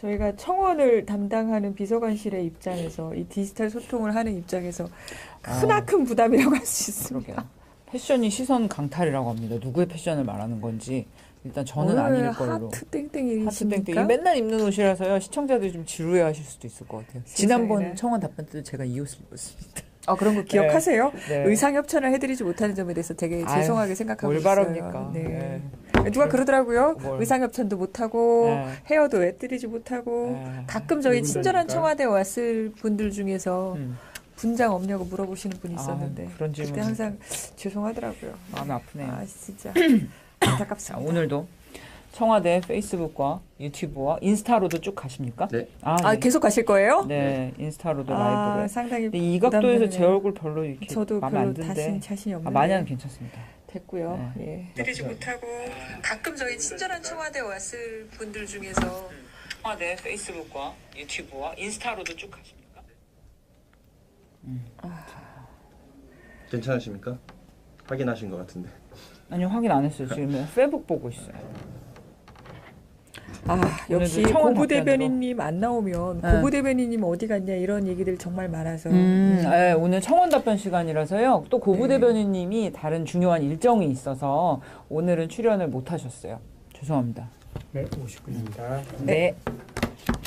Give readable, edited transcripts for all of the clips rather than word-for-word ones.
저희가 청원을 담당하는 비서관실의 입장에서 이 디지털 소통을 하는 입장에서 크나큰 부담이라고 할 수 있습니다. 패션이 시선 강탈이라고 합니다. 누구의 패션을 말하는 건지 일단 저는 아닐 걸로. 하트 땡땡이십니까? 맨날 입는 옷이라서요. 시청자들이 좀 지루해하실 수도 있을 것 같아요. 지난번 청원 답변 때도 제가 이 옷을 입었습니다. 그런 거 기억하세요? 네. 의상 협찬을 해드리지 못하는 점에 대해서 되게 죄송하게 생각하고 뭘 있어요. 바랍니까? 네. 누가 그러더라고요. 의상 협찬도 못하고 헤어도 해드리지 못하고 가끔 저희 친절한 청와대 왔을 분들 중에서 분장 없냐고 물어보시는 분이 있었는데 그런 그때 항상 죄송하더라고요. 마음이 아프네요. 진짜 안타깝습니다. 오늘도 청와대 페이스북과 유튜브와 인스타로도 쭉 가십니까? 네. 네. 계속 가실 거예요? 네, 인스타로도 라이브를. 상당히 근데 이 각도에서 제 얼굴 별로 이렇게 저도 마음에 별로 안 드는데. 자신이 없는데. 많이 하면 괜찮습니다. 됐고요. 네. 드리지 못하고 가끔 저희 친절한 청와대 왔을 분들 중에서 청와대 페이스북과 유튜브와 인스타로도 쭉 가십니까? 괜찮으십니까? 확인하신 것 같은데. 아니요, 확인 안 했어요. 지금 페북 보고 있어요. 역시 청원 고부 답변으로. 대변인님 안 나오면 고부 대변인님 어디 갔냐 이런 얘기들 정말 많아서 네, 오늘 청원 답변 시간이라서요. 또 고부 대변인님이 다른 중요한 일정이 있어서 오늘은 출연을 못 하셨어요. 죄송합니다. 네, 50분입니다. 네.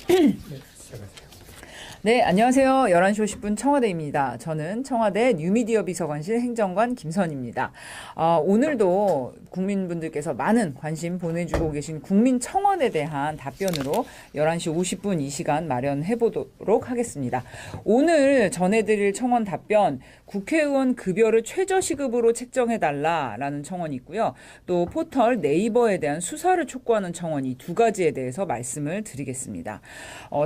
시작하세요. 네, 안녕하세요. 11시 50분 청와대입니다. 저는 청와대 뉴미디어 비서관실 행정관 김선입니다. 오늘도 국민분들께서 많은 관심 보내주고 계신 국민청원에 대한 답변으로 11시 50분 이 시간 마련해 보도록 하겠습니다. 오늘 전해드릴 청원 답변, 국회의원 급여를 최저시급으로 책정해달라라는 청원이 있고요. 또 포털 네이버에 대한 수사를 촉구하는 청원이 두 가지에 대해서 말씀을 드리겠습니다.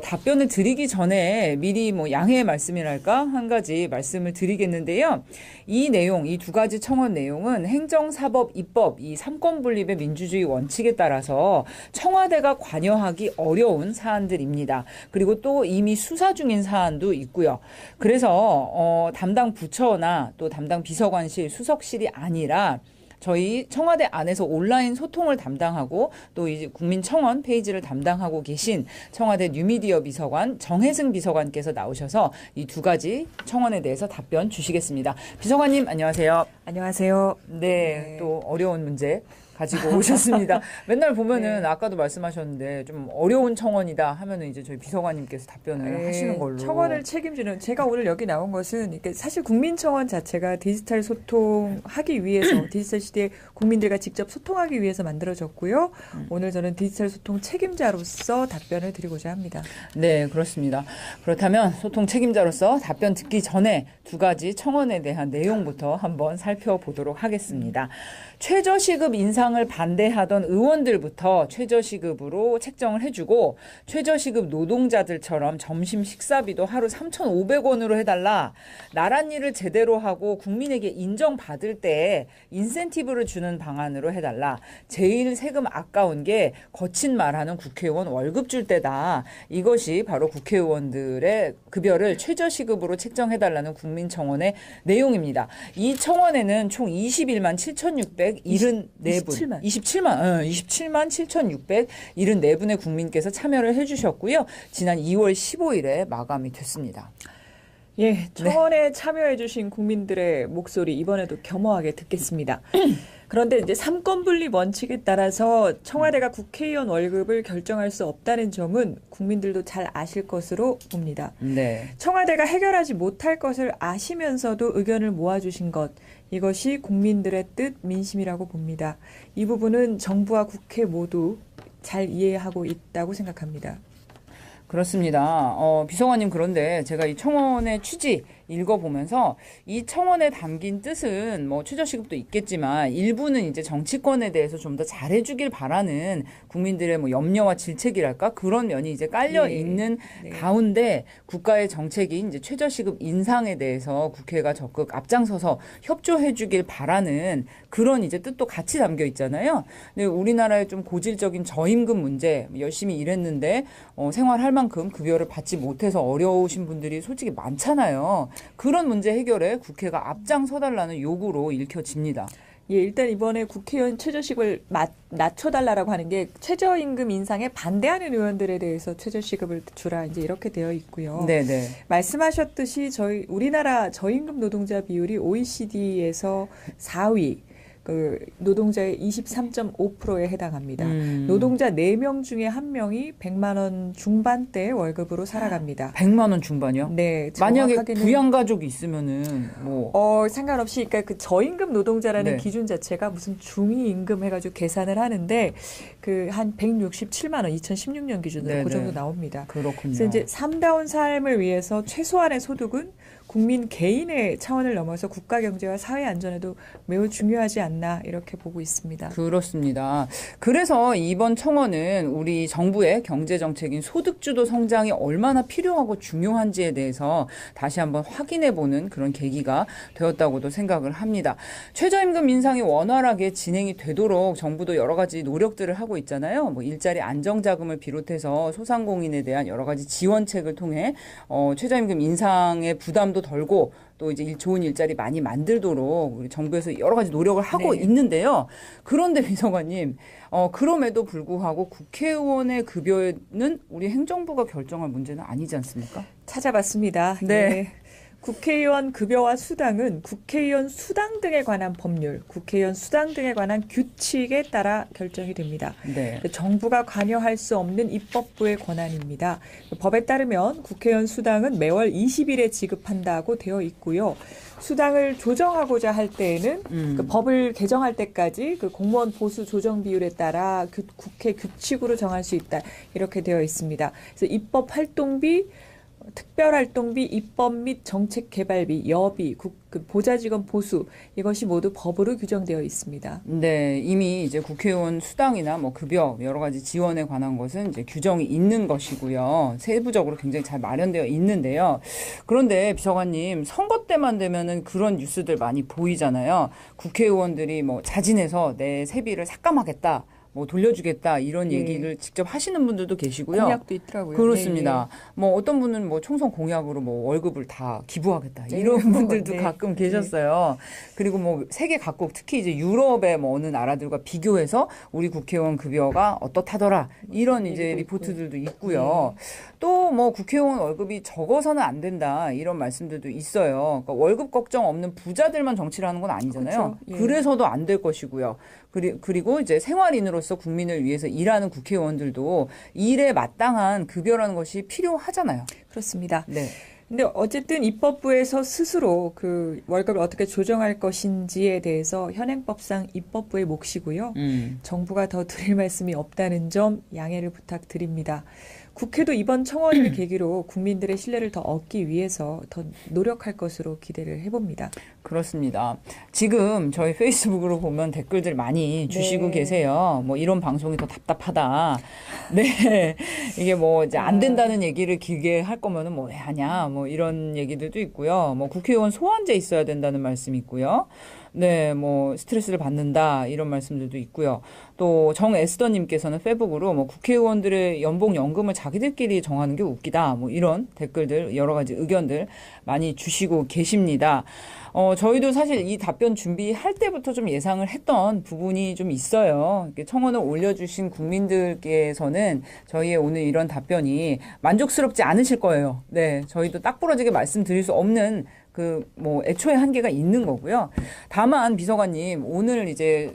답변을 드리기 전에 미리 양해의 말씀이랄까 한 가지 말씀을 드리겠는데요. 이 내용, 이 두 가지 청원 내용은 행정사법 입법 이 삼권 분립의 민주주의 원칙에 따라서 청와대가 관여하기 어려운 사안들입니다. 그리고 또 이미 수사 중인 사안도 있고요. 그래서 담당 부처나 또 담당 비서관실, 수석실이 아니라 저희 청와대 안에서 온라인 소통을 담당하고 또 이제 국민청원 페이지를 담당하고 계신 청와대 뉴미디어 비서관 정혜승 비서관께서 나오셔서 이 두 가지 청원에 대해서 답변 주시겠습니다. 비서관님 안녕하세요. 안녕하세요. 네, 또 어려운 문제 가지고 오셨습니다. 맨날 보면은 아까도 말씀하셨는데 좀 어려운 청원이다 하면은 이제 저희 비서관님께서 답변을 하시는 걸로. 청원을 책임지는 제가 오늘 여기 나온 것은 이게 사실 국민청원 자체가 디지털 소통하기 위해서 디지털 시대에 국민들과 직접 소통하기 위해서 만들어졌고요. 오늘 저는 디지털 소통 책임자로서 답변을 드리고자 합니다. 네, 그렇습니다. 그렇다면 소통 책임자로서 답변 듣기 전에 두 가지 청원에 대한 내용부터 한번 살펴보도록 하겠습니다. 최저시급 인상을 반대하던 의원들부터 최저시급으로 책정을 해주고 최저시급 노동자들처럼 점심 식사비도 하루 3,500원으로 해달라. 나란 일을 제대로 하고 국민에게 인정받을 때 인센티브를 주는 방안으로 해달라. 제일 세금 아까운 게 거친 말하는 국회의원 월급 줄 때다. 이것이 바로 국회의원들의 급여를 최저시급으로 책정해달라는 국민청원의 내용입니다. 이 청원에는 총 21만 7,674분, 27만 7,674분의 국민께서 참여를 해주셨고요. 지난 2월 15일에 마감이 됐습니다. 청원에 참여해주신 국민들의 목소리 이번에도 겸허하게 듣겠습니다. 그런데 이제 삼권 분립 원칙에 따라서 청와대가 국회의원 월급을 결정할 수 없다는 점은 국민들도 잘 아실 것으로 봅니다. 네. 청와대가 해결하지 못할 것을 아시면서도 의견을 모아주신 것, 이것이 국민들의 뜻, 민심이라고 봅니다. 이 부분은 정부와 국회 모두 잘 이해하고 있다고 생각합니다. 그렇습니다. 비서관님, 그런데 제가 이 청원의 취지 읽어보면서 이 청원에 담긴 뜻은 최저시급도 있겠지만 일부는 이제 정치권에 대해서 좀 더 잘해주길 바라는 국민들의 염려와 질책이랄까 그런 면이 이제 깔려 있는 가운데 국가의 정책이 이제 최저시급 인상에 대해서 국회가 적극 앞장서서 협조해주길 바라는 그런 이제 뜻도 같이 담겨 있잖아요. 근데 우리나라의 좀 고질적인 저임금 문제, 열심히 일했는데 생활할 만큼 급여를 받지 못해서 어려우신 분들이 솔직히 많잖아요. 그런 문제 해결에 국회가 앞장서달라는 요구로 읽혀집니다. 예, 일단 이번에 국회의원 최저시급을 낮춰달라고 하는 게 최저임금 인상에 반대하는 의원들에 대해서 최저시급을 주라 이제 이렇게 되어 있고요. 네네. 말씀하셨듯이 우리나라 저임금 노동자 비율이 OECD에서 4위. 그 노동자의 23.5%에 해당합니다. 노동자 4명 중에 1명이 100만 원 중반대 월급으로 살아갑니다. 100만 원 중반이요? 네. 만약에 부양가족이 있으면은 뭐 상관없이 그러니까 그 저임금 노동자라는 네. 기준 자체가 무슨 중위임금 해가지고 계산을 하는데 그 한 167만 원 2016년 기준으로 네네. 그 정도 나옵니다. 그렇군요. 그래서 이제 삶다운 삶을 위해서 최소한의 소득은 국민 개인의 차원을 넘어서 국가 경제와 사회 안전에도 매우 중요하지 않나 이렇게 보고 있습니다. 그렇습니다. 그래서 이번 청원은 우리 정부의 경제정책인 소득주도 성장이 얼마나 필요하고 중요한지에 대해서 다시 한번 확인해보는 그런 계기가 되었다고도 생각을 합니다. 최저임금 인상이 원활하게 진행이 되도록 정부도 여러 가지 노력들을 하고 있잖아요. 뭐 일자리 안정자금을 비롯해서 소상공인에 대한 여러 가지 지원책을 통해 최저임금 인상의 부담도 덜고 또 이제 좋은 일자리 많이 만들도록 우리 정부에서 여러 가지 노력을 하고 네. 있는데요. 그런데 비서관님, 그럼에도 불구하고 국회의원의 급여는 우리 행정부가 결정할 문제는 아니지 않습니까? 찾아봤습니다. 네. 예. 국회의원 급여와 수당은 국회의원 수당 등에 관한 법률, 국회의원 수당 등에 관한 규칙에 따라 결정이 됩니다. 네. 정부가 관여할 수 없는 입법부의 권한입니다. 법에 따르면 국회의원 수당은 매월 20일에 지급한다고 되어 있고요. 수당을 조정하고자 할 때에는 그 법을 개정할 때까지 그 공무원 보수 조정 비율에 따라 국회 규칙으로 정할 수 있다. 이렇게 되어 있습니다. 그래서 입법 활동비, 특별활동비, 입법 및 정책개발비, 여비, 보좌직원 보수 이것이 모두 법으로 규정되어 있습니다. 네, 이미 이제 국회의원 수당이나 뭐 급여 여러 가지 지원에 관한 것은 이제 규정이 있는 것이고요. 세부적으로 굉장히 잘 마련되어 있는데요. 그런데 비서관님 선거 때만 되면은 그런 뉴스들 많이 보이잖아요. 국회의원들이 뭐 자진해서 내 세비를 삭감하겠다. 뭐 돌려주겠다 이런 예. 얘기를 직접 하시는 분들도 계시고요. 공약도 있더라고요. 그렇습니다. 네, 뭐 어떤 분은 뭐 총선 공약으로 뭐 월급을 다 기부하겠다 네. 이런 분들도 네. 가끔 계셨어요. 그리고 뭐 세계 각국 특히 이제 유럽의 뭐 어느 나라들과 비교해서 우리 국회의원 급여가 어떻다더라 이런 이제 얘기도 리포트들도 있고요. 또 뭐 국회의원 월급이 적어서는 안 된다 이런 말씀들도 있어요. 그러니까 월급 걱정 없는 부자들만 정치를 하는 건 아니잖아요. 그렇죠. 예. 그래서도 안 될 것이고요. 그리고 이제 생활인으로서 국민을 위해서 일하는 국회의원들도 일에 마땅한 급여라는 것이 필요하잖아요. 그렇습니다. 네. 근데 어쨌든 입법부에서 스스로 그 월급을 어떻게 조정할 것인지에 대해서 현행법상 입법부의 몫이고요. 정부가 더 드릴 말씀이 없다는 점 양해를 부탁드립니다. 국회도 이번 청원을 계기로 국민들의 신뢰를 더 얻기 위해서 더 노력할 것으로 기대를 해봅니다. 그렇습니다. 지금 저희 페이스북으로 보면 댓글들 많이 주시고 네. 계세요. 뭐 이런 방송이 더 답답하다. 네. 이게 뭐 이제 안 된다는 얘기를 길게 할 거면은 뭐 왜 하냐. 뭐 이런 얘기들도 있고요. 뭐 국회의원 소환제 있어야 된다는 말씀이 있고요. 네, 뭐 스트레스를 받는다 이런 말씀들도 있고요. 또 정에스더님께서는 페북으로 뭐 국회의원들의 연봉 연금을 자기들끼리 정하는 게 웃기다. 뭐 이런 댓글들 여러 가지 의견들 많이 주시고 계십니다. 저희도 사실 이 답변 준비할 때부터 좀 예상을 했던 부분이 좀 있어요. 이렇게 청원을 올려주신 국민들께서는 저희의 오늘 이런 답변이 만족스럽지 않으실 거예요. 네, 저희도 딱 부러지게 말씀드릴 수 없는 애초에 한계가 있는 거고요. 다만, 비서관님, 오늘 이제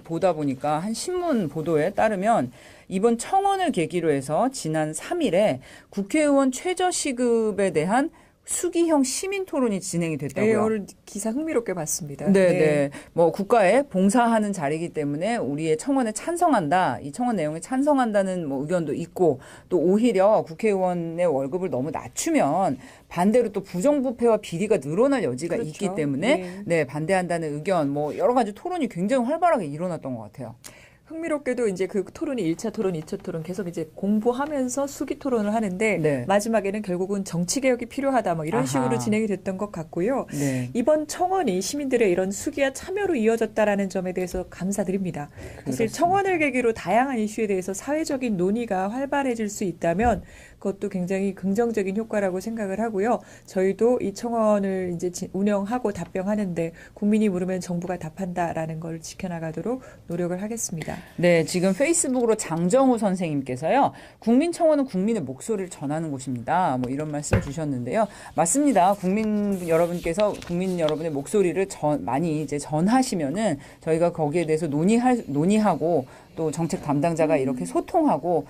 보다 보니까 한 신문 보도에 따르면 이번 청원을 계기로 해서 지난 3일에 국회의원 최저시급에 대한 수기형 시민 토론이 진행이 됐다고요. 네, 오늘 기사 흥미롭게 봤습니다. 네. 뭐 국가에 봉사하는 자리이기 때문에 우리의 청원에 찬성한다. 이 청원 내용에 찬성한다는 뭐 의견도 있고 또 오히려 국회의원의 월급을 너무 낮추면 반대로 또 부정부패와 비리가 늘어날 여지가 그렇죠. 있기 때문에 네, 반대한다는 의견 뭐 여러 가지 토론이 굉장히 활발하게 일어났던 것 같아요. 흥미롭게도 이제 그 토론이 1차 토론, 2차 토론 계속 이제 공부하면서 수기 토론을 하는데 네. 마지막에는 결국은 정치 개혁이 필요하다 뭐 이런 아하. 식으로 진행이 됐던 것 같고요. 네. 이번 청원이 시민들의 이런 수기와 참여로 이어졌다라는 점에 대해서 감사드립니다. 사실 그렇습니다. 청원을 계기로 다양한 이슈에 대해서 사회적인 논의가 활발해질 수 있다면 그것도 굉장히 긍정적인 효과라고 생각을 하고요. 저희도 이 청원을 이제 운영하고 답변하는데 국민이 물으면 정부가 답한다라는 걸 지켜나가도록 노력을 하겠습니다. 네, 지금 페이스북으로 장정우 선생님께서요. 국민청원은 국민의 목소리를 전하는 곳입니다. 뭐 이런 말씀 주셨는데요. 맞습니다. 국민 여러분께서 국민 여러분의 목소리를 많이 이제 전하시면은 저희가 거기에 대해서 논의하고 또 정책 담당자가 이렇게 소통하고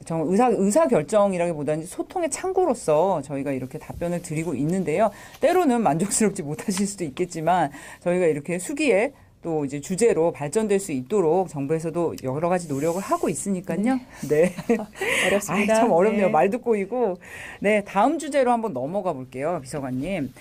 의사 결정이라기보다는 소통의 창구로서 저희가 이렇게 답변을 드리고 있는데요. 때로는 만족스럽지 못하실 수도 있겠지만 저희가 이렇게 수기에 또 이제 주제로 발전될 수 있도록 정부에서도 여러 가지 노력을 하고 있으니까요. 네. 어렵습니다. 참 어렵네요. 네. 말도 꼬이고. 네, 다음 주제로 한번 넘어가 볼게요. 비서관님.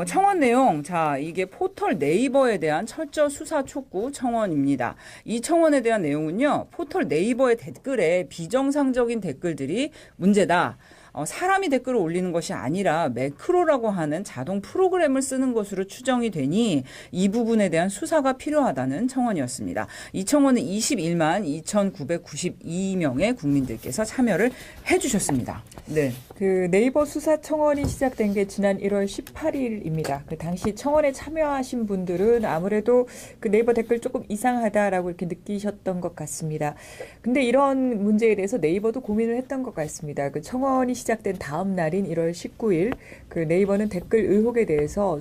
청원 내용. 자, 이게 포털 네이버에 대한 철저 수사 촉구 청원입니다. 이 청원에 대한 내용은요. 포털 네이버의 댓글에 비정상적인 댓글들이 문제다. 사람이 댓글을 올리는 것이 아니라 매크로라고 하는 자동 프로그램을 쓰는 것으로 추정이 되니 이 부분에 대한 수사가 필요하다는 청원이었습니다. 이 청원은 21만 2,992명의 국민들께서 참여를 해주셨습니다. 네. 그 네이버 수사 청원이 시작된 게 지난 1월 18일입니다. 그 당시 청원에 참여하신 분들은 아무래도 그 네이버 댓글 조금 이상하다라고 이렇게 느끼셨던 것 같습니다. 근데 이런 문제에 대해서 네이버도 고민을 했던 것 같습니다. 그 청원이 시작된 다음 날인 1월 19일 그 네이버는 댓글 의혹에 대해서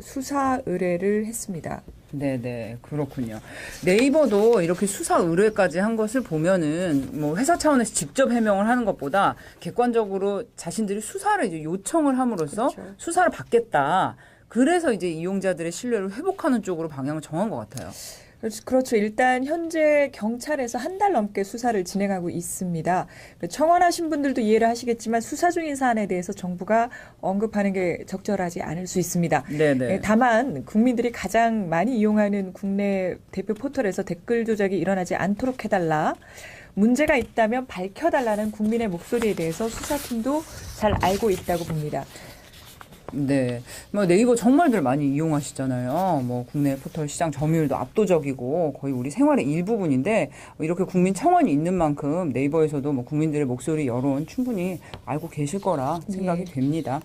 수사 의뢰를 했습니다. 네네, 그렇군요. 네이버도 이렇게 수사 의뢰까지 한 것을 보면은 뭐 회사 차원에서 직접 해명을 하는 것보다 객관적으로 자신들이 수사를 이제 요청을 함으로써 그렇죠. 수사를 받겠다. 그래서 이제 이용자들의 신뢰를 회복하는 쪽으로 방향을 정한 것 같아요. 그렇죠. 일단 현재 경찰에서 한 달 넘게 수사를 진행하고 있습니다. 청원하신 분들도 이해를 하시겠지만 수사 중인 사안에 대해서 정부가 언급하는 게 적절하지 않을 수 있습니다. 네네. 다만 국민들이 가장 많이 이용하는 국내 대표 포털에서 댓글 조작이 일어나지 않도록 해달라. 문제가 있다면 밝혀달라는 국민의 목소리에 대해서 수사팀도 잘 알고 있다고 봅니다. 네. 뭐 네이버 정말들 많이 이용하시잖아요. 뭐 국내 포털 시장 점유율도 압도적이고 거의 우리 생활의 일부분인데 이렇게 국민 청원이 있는 만큼 네이버에서도 뭐 국민들의 목소리 여론 충분히 알고 계실 거라 생각이 됩니다.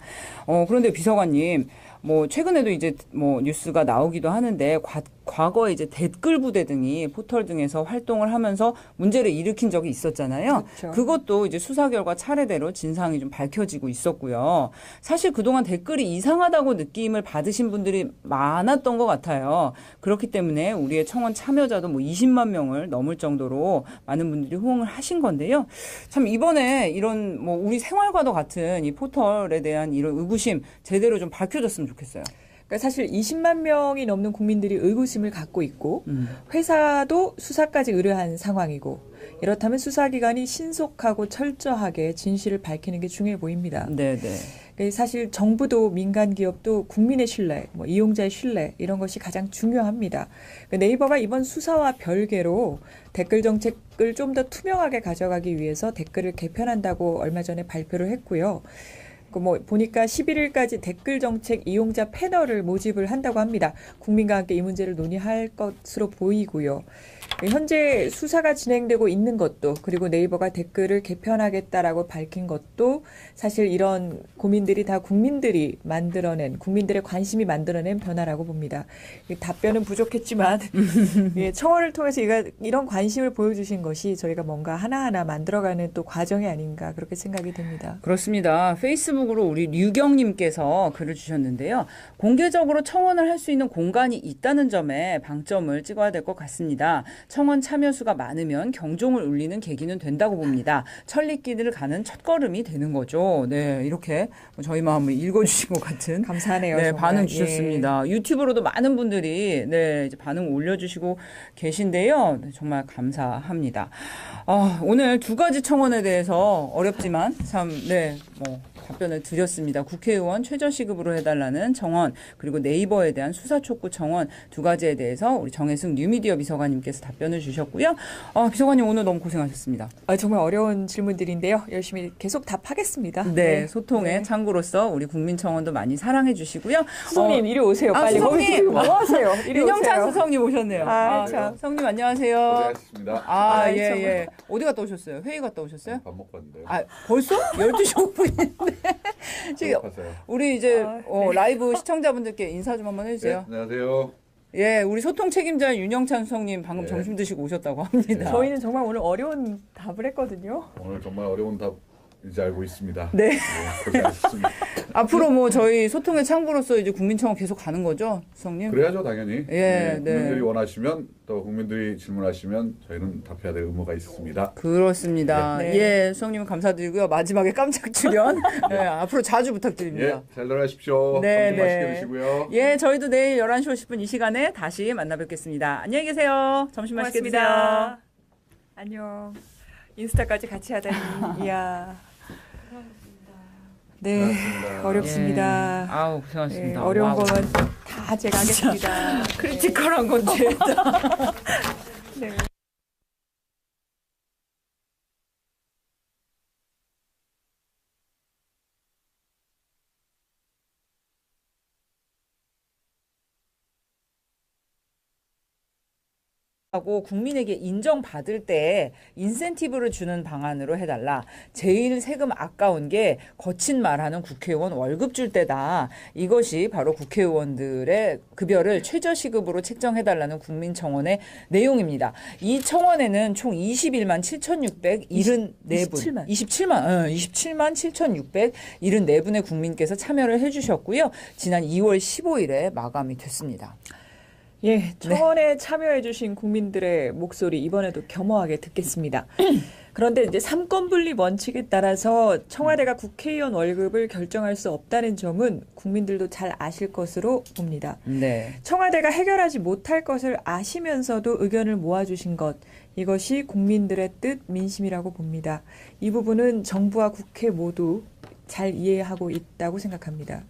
그런데 비서관님, 뭐 최근에도 이제 뭐 뉴스가 나오기도 하는데 과거에 이제 댓글 부대 등이 포털 등에서 활동을 하면서 문제를 일으킨 적이 있었잖아요. 그렇죠. 그것도 이제 수사 결과 차례대로 진상이 좀 밝혀지고 있었고요. 사실 그동안 댓글이 이상하다고 느낌을 받으신 분들이 많았던 것 같아요. 그렇기 때문에 우리의 청원 참여자도 뭐 20만 명을 넘을 정도로 많은 분들이 호응을 하신 건데요. 참 이번에 이런 뭐 우리 생활과도 같은 이 포털에 대한 이런 의구심 제대로 좀 밝혀졌으면 좋겠어요. 그러니까 사실 20만 명이 넘는 국민들이 의구심을 갖고 있고 회사도 수사까지 의뢰한 상황이고 이렇다면 수사기관이 신속하고 철저하게 진실을 밝히는 게 중요해 보입니다. 네네. 사실 정부도 민간 기업도 국민의 신뢰, 뭐 이용자의 신뢰 이런 것이 가장 중요합니다. 네이버가 이번 수사와 별개로 댓글 정책을 좀 더 투명하게 가져가기 위해서 댓글을 개편한다고 얼마 전에 발표를 했고요. 뭐 보니까 11일까지 댓글 정책 이용자 패널을 모집을 한다고 합니다. 국민과 함께 이 문제를 논의할 것으로 보이고요. 현재 수사가 진행되고 있는 것도 그리고 네이버가 댓글을 개편하겠다라고 밝힌 것도 사실 이런 고민들이 다 국민들이 만들어낸 국민들의 관심이 만들어낸 변화라고 봅니다. 답변은 부족했지만 청원을 통해서 이런 관심을 보여주신 것이 저희가 뭔가 하나하나 만들어가는 또 과정이 아닌가 그렇게 생각이 됩니다. 그렇습니다. 페이스북으로 우리 류경님께서 글을 주셨는데요. 공개적으로 청원을 할 수 있는 공간이 있다는 점에 방점을 찍어야 될 것 같습니다. 청원 참여 수가 많으면 경종을 울리는 계기는 된다고 봅니다. 천리길을 가는 첫걸음이 되는 거죠. 네, 이렇게 저희 마음을 읽어주신 것 같은 감사하네요. 네, 정말. 반응 주셨습니다. 유튜브로도 많은 분들이 네, 이제 반응 올려주시고 계신데요. 네, 정말 감사합니다. 오늘 두 가지 청원에 대해서 어렵지만 참 네, 뭐 답변을 드렸습니다. 국회의원 최저시급으로 해달라는 청원, 그리고 네이버에 대한 수사 촉구 청원 두 가지에 대해서 우리 정혜승 뉴미디어 비서관님께서 답변을 주셨고요. 비서관님 오늘 너무 고생하셨습니다. 정말 어려운 질문들인데요. 열심히 계속 답하겠습니다. 네, 소통의 창구로서 우리 국민청원도 많이 사랑해 주시고요. 수석님 이리 오세요. 빨리. 수석님! 뭐 하세요? 이리 윤영찬 오세요. 수석님 오셨네요. 참. 수석님 안녕하세요. 고생하셨습니다. 예, 참. 예. 어디 갔다 오셨어요? 회의 갔다 오셨어요? 밥 먹고 왔는데요. 벌써? 12시 5분인데. 지금 배고파서요. 우리 이제 라이브 시청자분들께 인사 좀 한번 네, 해주세요. 안녕하세요. 예, 우리 소통 책임자 윤영찬 수석님 방금 네. 점심 드시고 오셨다고 합니다. 저희는 정말 오늘 어려운 답을 했거든요. 오늘 정말 어려운 답 이제 알고 있습니다. 네. 고생하셨습니다. 앞으로 뭐 저희 소통의 창구로서 이제 국민청원 계속 가는 거죠, 수석님? 그래야죠, 당연히. 예, 네. 국민들이 원하시면 또 국민들이 질문하시면 저희는 답해야 될 의무가 있습니다. 그렇습니다. 네. 예, 수석님은 감사드리고요. 마지막에 깜짝 출연. 네, 앞으로 자주 부탁드립니다. 예, 잘 들어가십시오. 네, 점심 맛있게 네. 드시고요. 예, 저희도 내일 11시 50분 이 시간에 다시 만나 뵙겠습니다. 안녕히 계세요. 점심 맛있게 드세요. 고맙습니다. 안녕. 인스타까지 같이 하다니. 이야. 네, 고맙습니다. 어렵습니다. 예. 아우, 고생하셨습니다. 네, 어려운 와우. 거는 다 제가 하겠습니다. 크리티컬한 건지. 네. 하고 국민에게 인정받을 때 인센티브를 주는 방안으로 해달라. 제일 세금 아까운 게 거친 말하는 국회의원 월급 줄 때다. 이것이 바로 국회의원들의 급여를 최저시급으로 책정해달라는 국민청원의 내용입니다. 이 청원에는 총 21만 7,674분, 27만 7,674분의 국민께서 참여를 해주셨고요. 지난 2월 15일에 마감이 됐습니다. 예, 청원에 참여해주신 국민들의 목소리 이번에도 겸허하게 듣겠습니다. 그런데 이제 삼권 분립 원칙에 따라서 청와대가 국회의원 월급을 결정할 수 없다는 점은 국민들도 잘 아실 것으로 봅니다. 네. 청와대가 해결하지 못할 것을 아시면서도 의견을 모아주신 것, 이것이 국민들의 뜻, 민심이라고 봅니다. 이 부분은 정부와 국회 모두 잘 이해하고 있다고 생각합니다.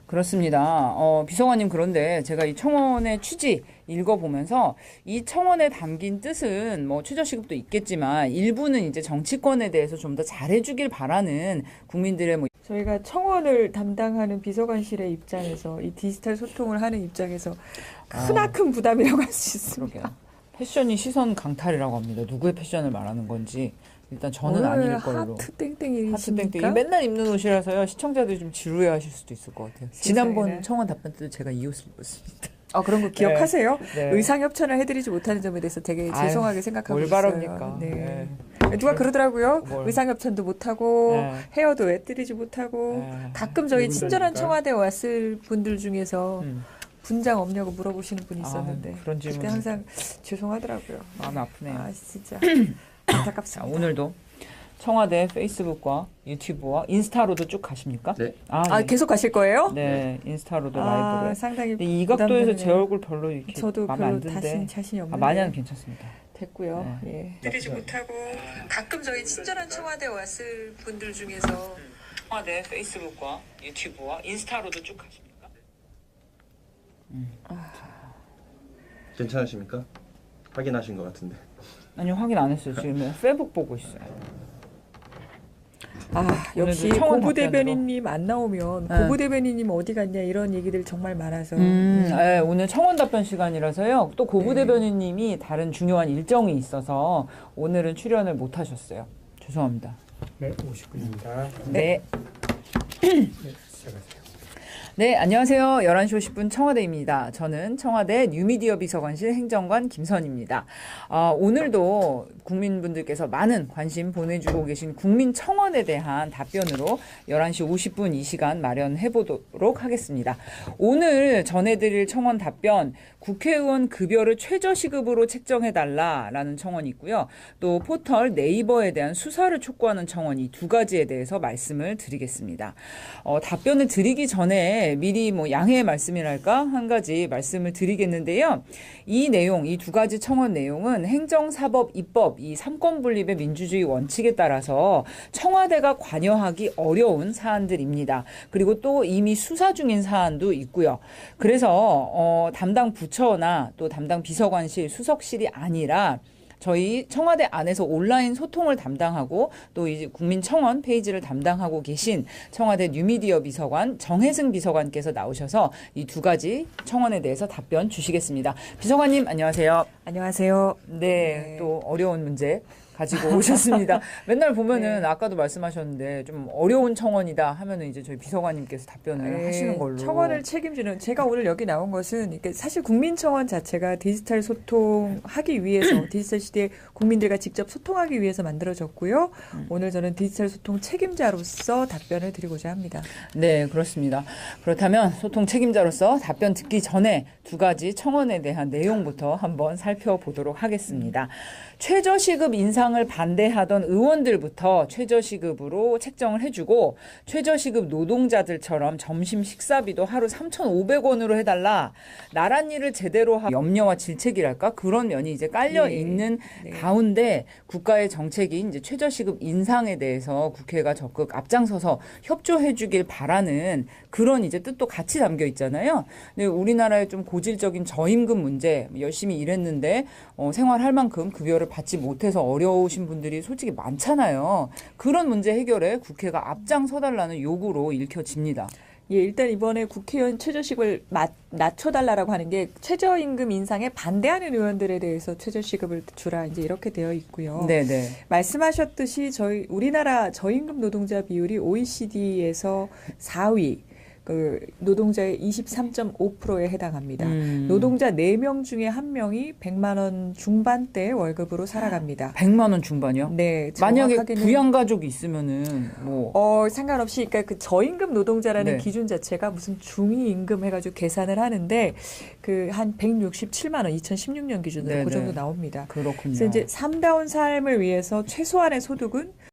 그렇습니다. 비서관님, 그런데 제가 이 청원의 취지 읽어보면서 이 청원에 담긴 뜻은 뭐 최저시급도 있겠지만 일부는 이제 정치권에 대해서 좀 더 잘해주길 바라는 국민들의 뭐 저희가 청원을 담당하는 비서관실의 입장에서 이 디지털 소통을 하는 입장에서 크나큰 부담이라고 할 수 있습니다. 그러게요. 패션이 시선 강탈이라고 합니다. 누구의 패션을 말하는 건지 일단 저는 아닐 걸로. 하트 땡땡이십니까? 하트 땡땡이 맨날 입는 옷이라서요. 시청자들이 좀 지루해하실 수도 있을 것 같아요. 지난번 청원 답변 때도 제가 이 옷을 입었습니다. 그런 거 기억하세요? 네. 의상 협찬을 해드리지 못하는 점에 대해서 되게 죄송하게 생각하고 뭘 있어요. 바랍니까? 네. 누가 그러더라고요. 뭘. 의상 협찬도 못하고 네. 헤어도 해드리지 못하고 네. 가끔 저희 친절한 누군가니까? 청와대 왔을 분들 중에서 분장 없냐고 물어보시는 분이 있었는데 그런 그때 질문 항상 죄송하더라고요. 마음이 아프네요. 진짜 자, 안타깝습니다. 오늘도 청와대 페이스북과 유튜브와 인스타로도 쭉 가십니까? 네. 네. 계속 가실 거예요? 네, 인스타로도 라이브를. 상당히 근데 이 각도에서 부담되네요. 제 얼굴 별로 이렇게 저도 마음에 안 별로 든데. 자신이 없는데 마냐는 괜찮습니다. 됐고요. 예. 드리지 못하고 가끔 저희 친절한 청와대 왔을 분들 중에서 청와대 페이스북과 유튜브와 인스타로도 쭉 가십니까? 괜찮으십니까? 확인하신 것 같은데. 아니요, 확인 안 했어요. 지금 페북 보고 있어요. 역시 오늘도 청원 고부 답변으로. 대변인님 안 나오면 네. 고부 대변인님 어디 갔냐 이런 얘기들 정말 많아서 네, 오늘 청원 답변 시간이라서요. 또 고부 네. 대변인님이 다른 중요한 일정이 있어서 오늘은 출연을 못 하셨어요. 죄송합니다. 네, 50분입니다. 네. 네, 시작하세요. 네, 안녕하세요. 11시 50분 청와대입니다. 저는 청와대 뉴미디어 비서관실 행정관 김선입니다. 오늘도 국민분들께서 많은 관심 보내주고 계신 국민청원에 대한 답변으로 11시 50분 이 시간 마련해 보도록 하겠습니다. 오늘 전해드릴 청원 답변, 국회의원 급여를 최저시급으로 책정해달라라는 청원이 있고요. 또 포털 네이버에 대한 수사를 촉구하는 청원 이 두 가지에 대해서 말씀을 드리겠습니다. 답변을 드리기 전에 전에 미리 뭐 양해의 말씀이랄까 한 가지 말씀을 드리겠는데요. 이 내용, 이 두 가지 청원 내용은 행정사법 입법 이 삼권 분립의 민주주의 원칙에 따라서 청와대가 관여하기 어려운 사안들입니다. 그리고 또 이미 수사 중인 사안도 있고요. 그래서 담당 부처나 또 담당 비서관실, 수석실이 아니라 저희 청와대 안에서 온라인 소통을 담당하고 또 이제 국민청원 페이지를 담당하고 계신 청와대 뉴미디어 비서관 정혜승 비서관께서 나오셔서 이 두 가지 청원에 대해서 답변 주시겠습니다. 비서관님 안녕하세요. 안녕하세요. 네, 또 어려운 문제 가지고 오셨습니다. 맨날 보면은 아까도 말씀하셨는데 좀 어려운 청원이다 하면은 이제 저희 비서관님께서 답변을 하시는 걸로. 청원을 책임지는 제가 오늘 여기 나온 것은 이게 사실 국민청원 자체가 디지털 소통하기 위해서 디지털 시대에 국민들과 직접 소통하기 위해서 만들어졌고요. 오늘 저는 디지털 소통 책임자로서 답변을 드리고자 합니다. 네, 그렇습니다. 그렇다면 소통 책임자로서 답변 듣기 전에 두 가지 청원에 대한 내용부터 한번 살펴보도록 하겠습니다. 최저시급 인상을 반대하던 의원들부터 최저시급으로 책정을 해주고 최저시급 노동자들처럼 점심 식사비도 하루 3,500원으로 해달라. 나란 일을 제대로 하고 염려와 질책이랄까 그런 면이 이제 깔려 있는 가운데 국가의 정책이 이제 최저시급 인상에 대해서 국회가 적극 앞장서서 협조해주길 바라는 그런 이제 뜻도 같이 담겨 있잖아요. 근데 우리나라의 좀 고질적인 저임금 문제 열심히 일했는데 생활할 만큼 급여를 받지 못해서 어려우신 분들이 솔직히 많잖아요. 그런 문제 해결에 국회가 앞장서달라는 요구로 읽혀집니다. 예, 일단 이번에 국회의원 최저시급을 낮춰달라고 하는 게 최저임금 인상에 반대하는 의원들에 대해서 최저시급을 주라 이제 이렇게 되어 있고요. 네네. 말씀하셨듯이 우리나라 저임금 노동자 비율이 OECD에서 4위. 그 노동자의 23.5%에 해당합니다. 노동자 4명 중에 1명이 100만 원 중반대 월급으로 살아갑니다. 100만 원 중반이요? 네. 만약에 부양가족이 있으면은 상관없이 그러니까 그 저임금 노동자라는 네. 기준 자체가 무슨 중위임금 해가지고 계산을 하는데 그 한 167만 원 2016년 기준으로 네네. 그 정도 나옵니다. 그렇군요. 그래서 이제 삶다운 삶을 위해서 최소한의 소득은